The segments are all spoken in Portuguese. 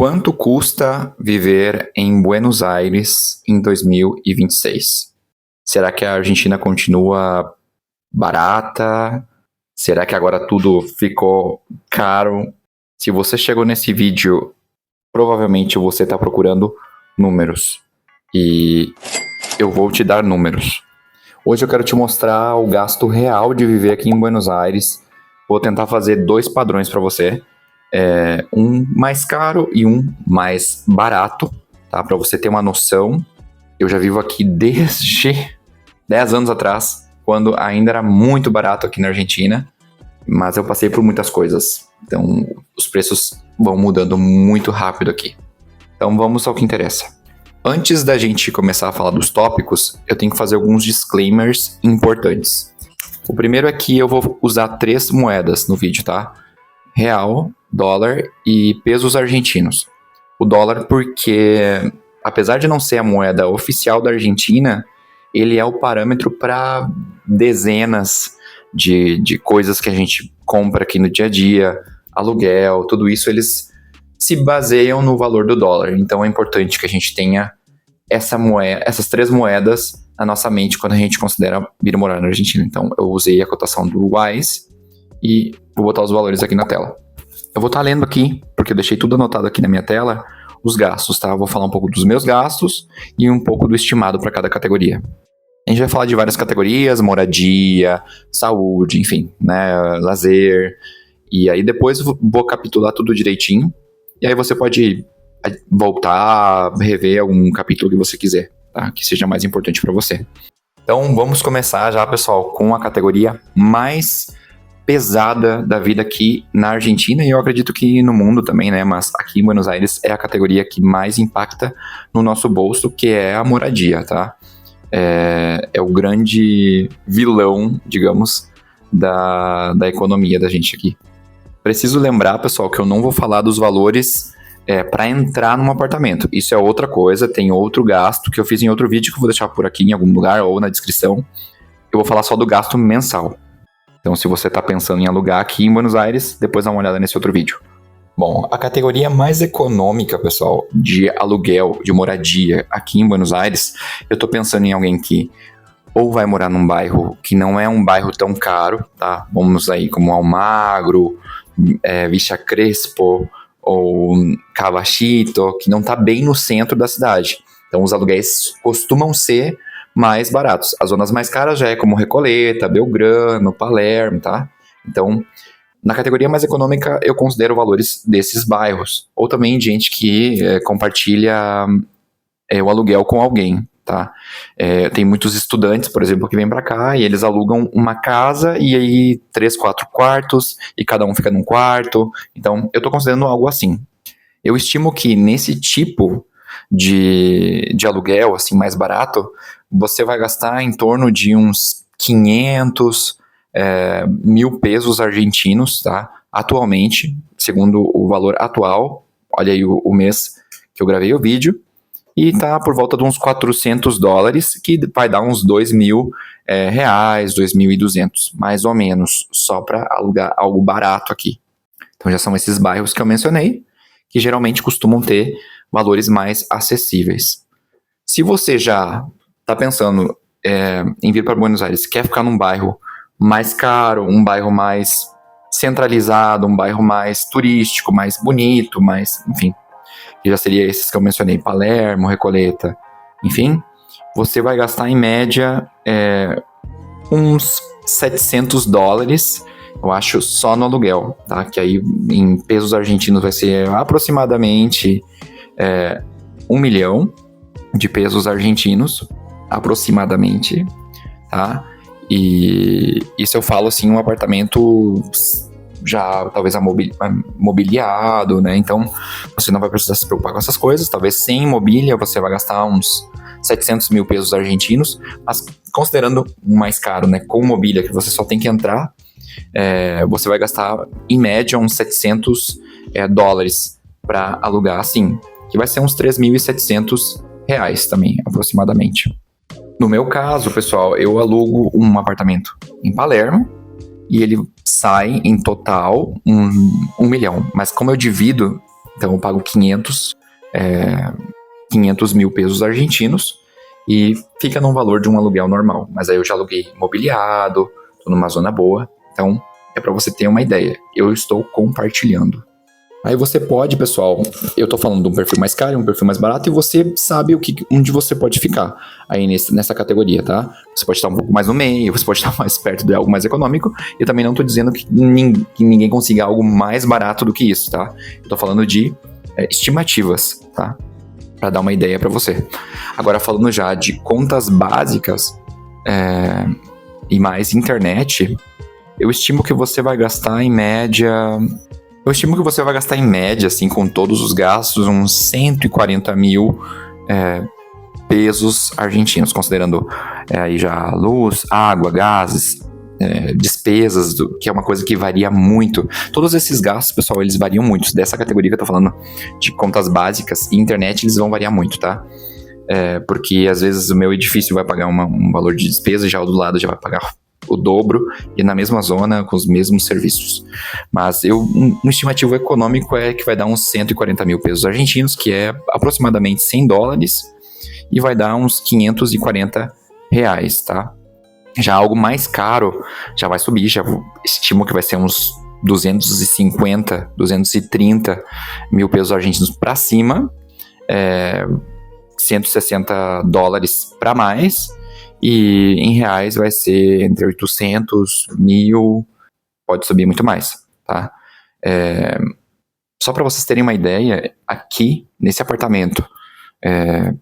Quanto custa viver em Buenos Aires em 2026? Será que a Argentina continua barata? Será que agora tudo ficou caro? Se você chegou nesse vídeo, provavelmente você está procurando números. E eu vou te dar números. Hoje eu quero te mostrar o gasto real de viver aqui em Buenos Aires. Vou tentar fazer dois padrões para você. Um mais caro e um mais barato, tá? Para você ter uma noção. Eu já vivo aqui desde 10 anos atrás, quando ainda era muito barato aqui na Argentina, mas eu passei por muitas coisas. Então, os preços vão mudando muito rápido aqui. Então, vamos ao que interessa. Antes da gente começar a falar dos tópicos, eu tenho que fazer alguns disclaimers importantes. O primeiro é que eu vou usar 3 moedas no vídeo, tá? Real, dólar e pesos argentinos. O dólar porque, apesar de não ser a moeda oficial da Argentina, ele é o parâmetro para dezenas de coisas que a gente compra aqui no dia a dia, aluguel, tudo isso eles se baseiam no valor do dólar. Então é importante que a gente tenha essas 3 moedas na nossa mente quando a gente considera vir morar na Argentina. Então eu usei a cotação do Wise e vou botar os valores aqui na tela. Eu vou estar lendo aqui, porque eu deixei tudo anotado aqui na minha tela, os gastos, tá? Eu vou falar um pouco dos meus gastos e um pouco do estimado para cada categoria. A gente vai falar de várias categorias, moradia, saúde, enfim, né, lazer. E aí depois eu vou capitular tudo direitinho. E aí você pode voltar, rever algum capítulo que você quiser, tá? Que seja mais importante para você. Então vamos começar já, pessoal, com a categoria mais pesada da vida aqui na Argentina, e eu acredito que no mundo também, né? Mas aqui em Buenos Aires é a categoria que mais impacta no nosso bolso, que é a moradia, tá? É o grande vilão, digamos, da economia da gente aqui. Preciso lembrar, pessoal, que eu não vou falar dos valores para entrar num apartamento. Isso é outra coisa, tem outro gasto que eu fiz em outro vídeo que eu vou deixar por aqui em algum lugar ou na descrição. Eu vou falar só do gasto mensal. Então, se você está pensando em alugar aqui em Buenos Aires, depois dá uma olhada nesse outro vídeo. Bom, a categoria mais econômica, pessoal, de aluguel, de moradia aqui em Buenos Aires, eu estou pensando em alguém que ou vai morar num bairro que não é um bairro tão caro, tá? Vamos aí como Almagro, Villa Crespo ou Caballito, que não está bem no centro da cidade. Então, os aluguéis costumam ser mais baratos. As zonas mais caras já é como Recoleta, Belgrano, Palermo, tá? Então, na categoria mais econômica, eu considero valores desses bairros. Ou também de gente que compartilha o aluguel com alguém, tá? Tem muitos estudantes, por exemplo, que vêm para cá e eles alugam uma casa e aí 3, 4 quartos e cada um fica num quarto. Então, eu tô considerando algo assim. Eu estimo que nesse tipo de aluguel, assim, mais barato, você vai gastar em torno de uns 500 mil pesos argentinos, tá? Atualmente, segundo o valor atual, olha aí o mês que eu gravei o vídeo, e tá por volta de uns 400 dólares, que vai dar uns 2 mil reais, 2.200, mais ou menos, só para alugar algo barato aqui. Então já são esses bairros que eu mencionei, que geralmente costumam ter valores mais acessíveis. Se você já está pensando em vir para Buenos Aires, quer ficar num bairro mais caro, um bairro mais centralizado, um bairro mais turístico, mais bonito, mais, enfim, que já seria esses que eu mencionei, Palermo, Recoleta, enfim, você vai gastar em média uns 700 dólares, eu acho, só no aluguel, tá? Que aí em pesos argentinos vai ser aproximadamente 1 milhão de pesos argentinos, aproximadamente, tá? E isso eu falo assim, um apartamento já talvez mobiliado, né? Então você não vai precisar se preocupar com essas coisas. Talvez sem mobília você vai gastar uns 700 mil pesos argentinos, mas considerando o mais caro, né? Com mobília, que você só tem que entrar, você vai gastar em média uns 700 dólares para alugar assim, que vai ser uns 3.700 reais também, aproximadamente. No meu caso, pessoal, eu alugo um apartamento em Palermo e ele sai em total 1 milhão. Mas como eu divido Então eu pago 500 mil pesos argentinos e fica num valor de um aluguel normal. Mas aí eu já aluguei imobiliado, tô numa zona boa, então é para você ter uma ideia. Eu estou compartilhando. Aí você pode, pessoal, eu tô falando de um perfil mais caro, um perfil mais barato, e você sabe onde você pode ficar aí nessa categoria, tá? Você pode estar um pouco mais no meio, você pode estar mais perto de algo mais econômico. Eu também não tô dizendo que ninguém consiga algo mais barato do que isso, tá? Eu tô falando de estimativas, tá? Para dar uma ideia para você. Agora, falando já de contas básicas e mais internet, eu estimo que você vai gastar em média... assim, com todos os gastos, uns 140 mil pesos argentinos, considerando aí já luz, água, gases, despesas, que é uma coisa que varia muito. Todos esses gastos, pessoal, eles variam muito. Dessa categoria que eu tô falando de contas básicas e internet, eles vão variar muito, tá? Porque às vezes o meu edifício vai pagar um valor de despesa, já o do lado já vai pagar o dobro, e na mesma zona, com os mesmos serviços. Mas um estimativo econômico é que vai dar uns 140 mil pesos argentinos, que é aproximadamente 100 dólares, e vai dar uns 540 reais, tá? Já algo mais caro já vai subir, já estimo que vai ser uns 250, 230 mil pesos argentinos para cima, 160 dólares para mais, e em reais vai ser entre 800, 1.000, pode subir muito mais, tá? Só para vocês terem uma ideia, aqui nesse apartamento, é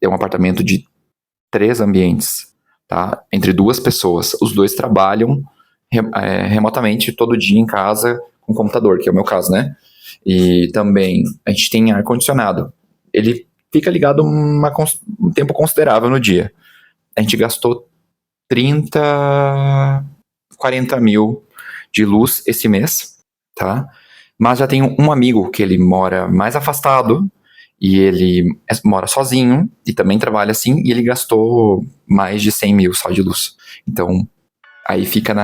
um apartamento de 3 ambientes, tá? Entre 2 pessoas. Os 2 trabalham remotamente todo dia em casa com computador, que é o meu caso, né? E também a gente tem ar-condicionado. Ele fica ligado um tempo considerável no dia. A gente gastou 40 mil de luz esse mês, tá? Mas já tenho um amigo que ele mora mais afastado e ele mora sozinho e também trabalha assim, e ele gastou mais de 100 mil só de luz. Então, aí fica que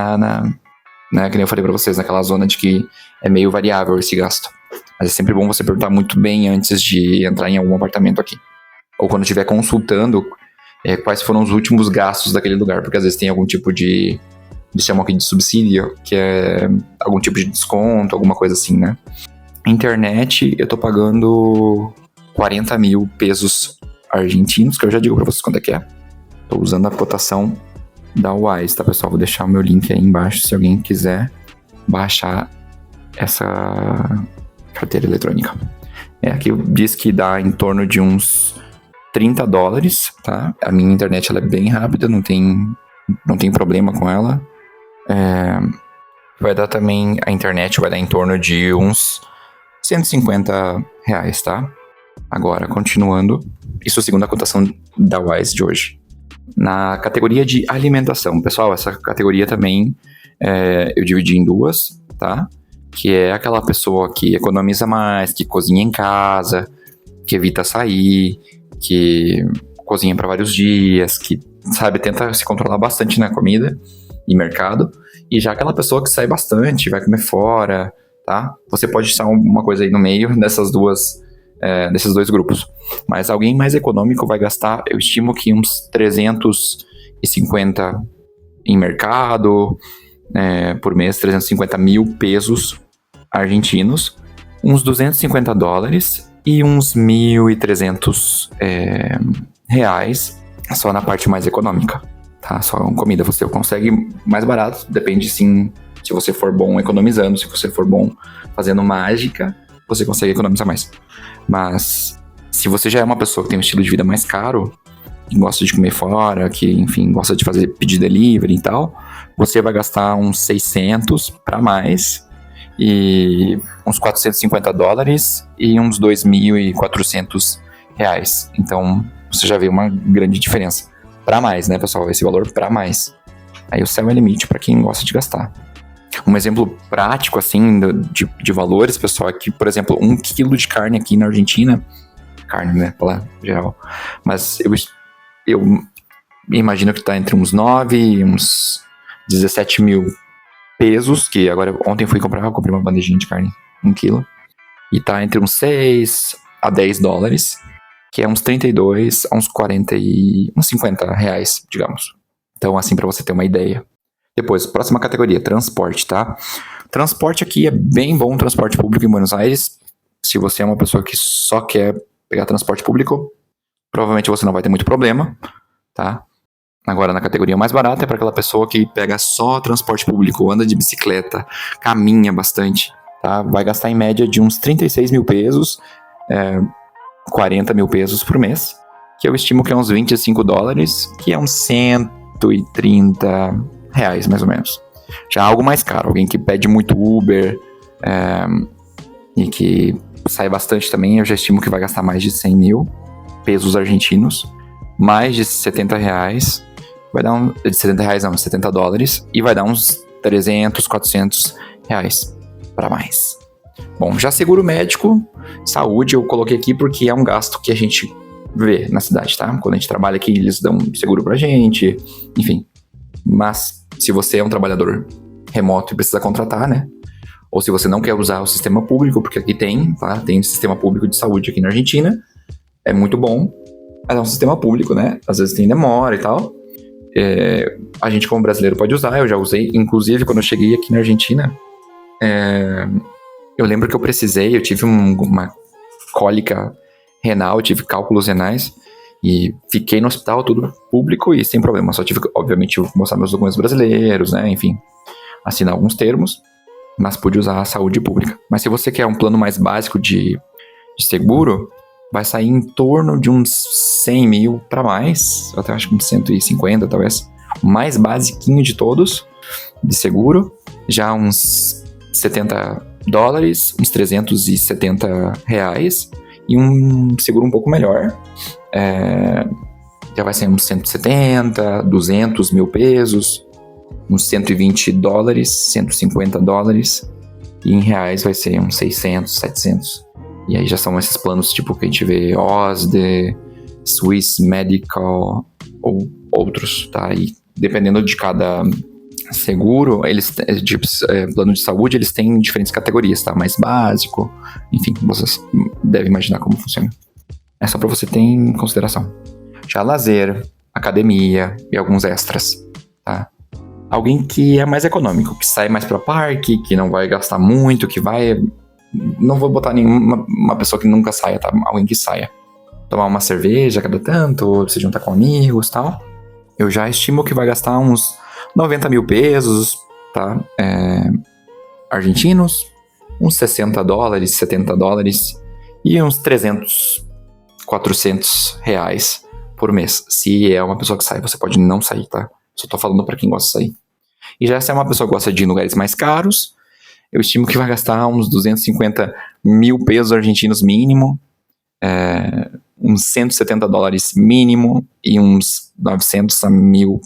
nem eu falei pra vocês, naquela zona de que é meio variável esse gasto. Mas é sempre bom você perguntar muito bem antes de entrar em algum apartamento aqui. Ou quando estiver consultando quais foram os últimos gastos daquele lugar, porque às vezes tem algum tipo de... eles chamam aqui de subsídio, que é algum tipo de desconto, alguma coisa assim, né? Internet, eu tô pagando 40 mil pesos argentinos, que eu já digo pra vocês quanto é que é. Tô usando a cotação da Wise, tá, pessoal? Vou deixar o meu link aí embaixo, se alguém quiser baixar essa carteira eletrônica. Aqui diz que dá em torno de uns 30 dólares, tá? A minha internet ela é bem rápida, não tem problema com ela. Vai dar também, a internet vai dar em torno de uns 150 reais, tá? Agora, continuando, isso segundo a cotação da Wise de hoje. Na categoria de alimentação, pessoal, essa categoria também eu dividi em 2, tá? Que é aquela pessoa que economiza mais, que cozinha em casa, que evita sair, que cozinha para vários dias, que, sabe, tenta se controlar bastante na comida e mercado. E já aquela pessoa que sai bastante, vai comer fora, tá? Você pode estar uma coisa aí no meio desses 2 grupos. Mas alguém mais econômico vai gastar, eu estimo que uns 350 em mercado, por mês, 350 mil pesos argentinos, uns 250 dólares e uns 1.300 reais só na parte mais econômica, tá? Só comida você consegue mais barato, depende sim, se você for bom economizando, se você for bom fazendo mágica, você consegue economizar mais. Mas se você já é uma pessoa que tem um estilo de vida mais caro, que gosta de comer fora, que, enfim, gosta de pedir delivery e tal, você vai gastar uns 600 para mais, e uns 450 dólares e uns 2.400 reais. Então, você já vê uma grande diferença. Para mais, né, pessoal? Esse valor para mais. Aí o céu é limite para quem gosta de gastar. Um exemplo prático, assim, de valores, pessoal, é que, por exemplo, 1 quilo de carne aqui na Argentina, carne, né, pela geral, mas eu imagino que tá entre uns 9 e uns 17 mil pesos, que agora ontem eu comprei uma bandejinha de carne, 1 quilo, e tá entre uns 6 a 10 dólares, que é uns 32 a uns 40 e uns 50 reais, digamos. Então, assim, para você ter uma ideia. Depois, próxima categoria, transporte, tá? Transporte aqui é bem bom, transporte público em Buenos Aires. Se você é uma pessoa que só quer pegar transporte público, provavelmente você não vai ter muito problema, tá? Agora, na categoria mais barata, é para aquela pessoa que pega só transporte público, anda de bicicleta, caminha bastante, tá? Vai gastar em média de uns 36 mil pesos, 40 mil pesos por mês, que eu estimo que é uns 25 dólares, que é uns 130 reais, mais ou menos. Já algo mais caro, alguém que pede muito Uber e que sai bastante também, eu já estimo que vai gastar mais de 100 mil pesos argentinos, mais de 70 reais, vai dar de 70 reais não, 70 dólares, e vai dar uns 300, 400 reais para mais. Bom, já seguro médico, saúde, eu coloquei aqui porque é um gasto que a gente vê na cidade, tá? Quando a gente trabalha aqui, eles dão seguro pra gente, enfim. Mas se você é um trabalhador remoto e precisa contratar, né? Ou se você não quer usar o sistema público, porque aqui tem, tá? Tem sistema público de saúde aqui na Argentina, é muito bom, mas é um sistema público, né? Às vezes tem demora e tal. A gente como brasileiro pode usar, eu já usei, inclusive quando eu cheguei aqui na Argentina, eu lembro que eu tive uma cólica renal, eu tive cálculos renais e fiquei no hospital, tudo público e sem problema. Só tive, obviamente, mostrar meus documentos brasileiros, né? Enfim, assinar alguns termos, mas pude usar a saúde pública. Mas se você quer um plano mais básico de seguro, vai sair em torno de uns 100 mil para mais, eu até acho que uns 150 talvez. O mais basiquinho de todos, de seguro, já uns 70 dólares, uns 370 reais, e um seguro um pouco melhor, já vai ser uns 170, 200 mil pesos, uns 120 dólares, 150 dólares, e em reais vai ser uns 600, 700. E aí já são esses planos tipo que a gente vê OSD, Swiss Medical ou outros, tá? E dependendo de cada seguro, plano de saúde, eles têm diferentes categorias, tá? Mais básico, enfim, vocês devem imaginar como funciona. É só para você ter em consideração. Já lazer, academia e alguns extras, tá? Alguém que é mais econômico, que sai mais para parque, que não vai gastar muito, que vai... Não vou botar nenhuma pessoa que nunca saia, tá? Alguém que saia. Tomar uma cerveja cada tanto, se juntar com amigos e tal. Eu já estimo que vai gastar uns 90 mil pesos, tá? Argentinos, uns 60 dólares, 70 dólares e uns 300, 400 reais por mês. Se é uma pessoa que sai, você pode não sair, tá? Só tô falando pra quem gosta de sair. E já se é uma pessoa que gosta de ir em lugares mais caros, eu estimo que vai gastar uns 250 mil pesos argentinos mínimo, uns 170 dólares mínimo e uns 900 a 1.000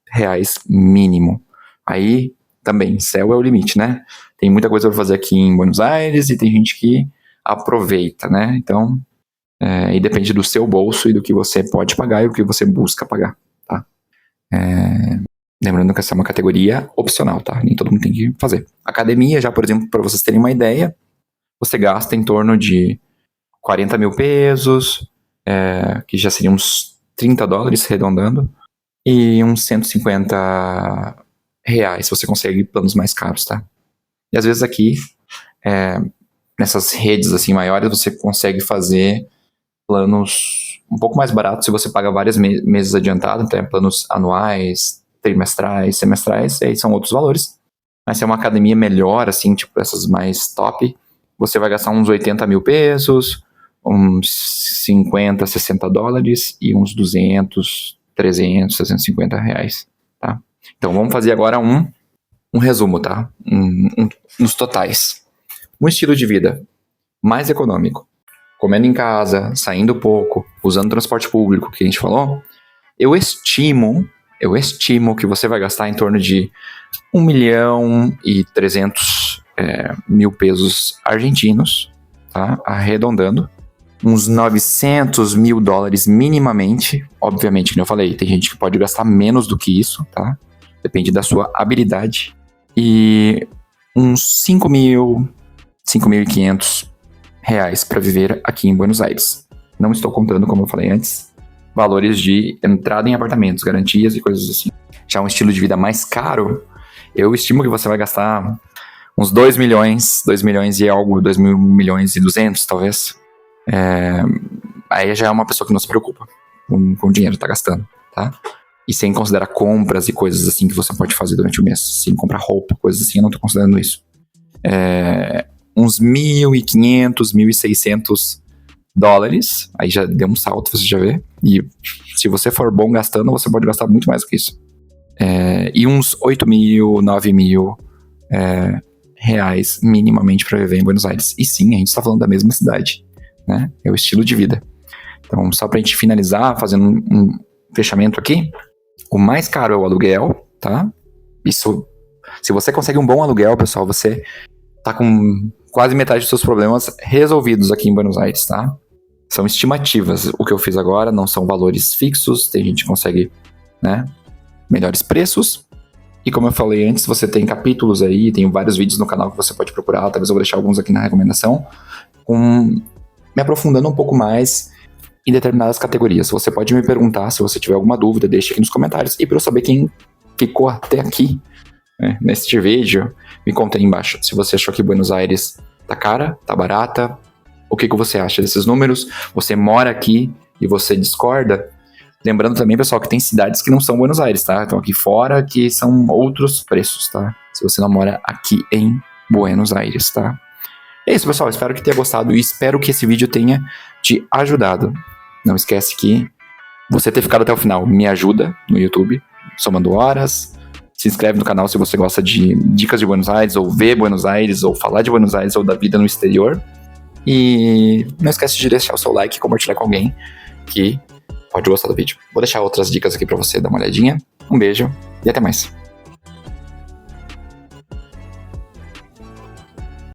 reais mínimo. Aí, também, céu é o limite, né? Tem muita coisa para fazer aqui em Buenos Aires e tem gente que aproveita, né? Então, e depende do seu bolso e do que você pode pagar e do que você busca pagar, tá? Lembrando que essa é uma categoria opcional, tá? Nem todo mundo tem que fazer. Academia, já, por exemplo, para vocês terem uma ideia, você gasta em torno de 40 mil pesos, que já seriam uns 30 dólares, arredondando, e uns 150 reais, você consegue planos mais caros, tá? E às vezes aqui, nessas redes assim maiores, você consegue fazer planos um pouco mais baratos se você paga vários meses adiantado, então planos anuais, trimestrais, semestrais, aí são outros valores. Mas se é uma academia melhor, assim, tipo essas mais top, você vai gastar uns 80 mil pesos, uns 50, 60 dólares e uns 200, 300, 350 reais, tá? Então vamos fazer agora um resumo, tá? Nos totais. Um estilo de vida mais econômico, comendo em casa, saindo pouco, usando transporte público, que a gente falou, eu estimo que você vai gastar em torno de 1.300.000 pesos argentinos, tá? Arredondando. Uns 900 mil dólares minimamente. Obviamente, como eu falei, tem gente que pode gastar menos do que isso, tá? Depende da sua habilidade. E uns 5.000, 5.500 reais para viver aqui em Buenos Aires. Não estou contando, como eu falei antes, valores de entrada em apartamentos, garantias e coisas assim. Já um estilo de vida mais caro, eu estimo que você vai gastar uns 2 milhões e algo, 2 milhões e 200, talvez. Aí já é uma pessoa que não se preocupa com o dinheiro que tá gastando, tá? E sem considerar compras e coisas assim que você pode fazer durante o mês. Sem comprar roupa, coisas assim, eu não tô considerando isso. Uns 1.500, 1.600 dólares. Aí já deu um salto, você já vê. E se você for bom gastando, você pode gastar muito mais do que isso. E uns 8 mil, 9 mil reais minimamente para viver em Buenos Aires. E sim, a gente está falando da mesma cidade, né? É o estilo de vida. Então, só pra gente finalizar, fazendo um fechamento aqui, o mais caro é o aluguel, tá? Isso, se você consegue um bom aluguel, pessoal, você tá com quase metade dos seus problemas resolvidos aqui em Buenos Aires, tá? São estimativas. O que eu fiz agora não são valores fixos, tem gente que consegue, né, melhores preços. E como eu falei antes, você tem capítulos aí, tem vários vídeos no canal que você pode procurar, talvez eu vou deixar alguns aqui na recomendação, me aprofundando um pouco mais em determinadas categorias. Você pode me perguntar, se você tiver alguma dúvida, deixe aqui nos comentários. E para eu saber quem ficou até aqui, né, neste vídeo, me conta aí embaixo. Se você achou que Buenos Aires tá cara, tá barata, o que você acha desses números? Você mora aqui e você discorda? Lembrando também, pessoal, que tem cidades que não são Buenos Aires, tá? Então aqui fora que são outros preços, tá? Se você não mora aqui em Buenos Aires, tá? É isso, pessoal. Espero que tenha gostado e espero que esse vídeo tenha te ajudado. Não esquece que você ter ficado até o final me ajuda no YouTube, somando horas. Se inscreve no canal se você gosta de dicas de Buenos Aires, ou ver Buenos Aires, ou falar de Buenos Aires, ou da vida no exterior. E não esquece de deixar o seu like e compartilhar com alguém que pode gostar do vídeo. Vou deixar outras dicas aqui pra você dar uma olhadinha. Um beijo e até mais.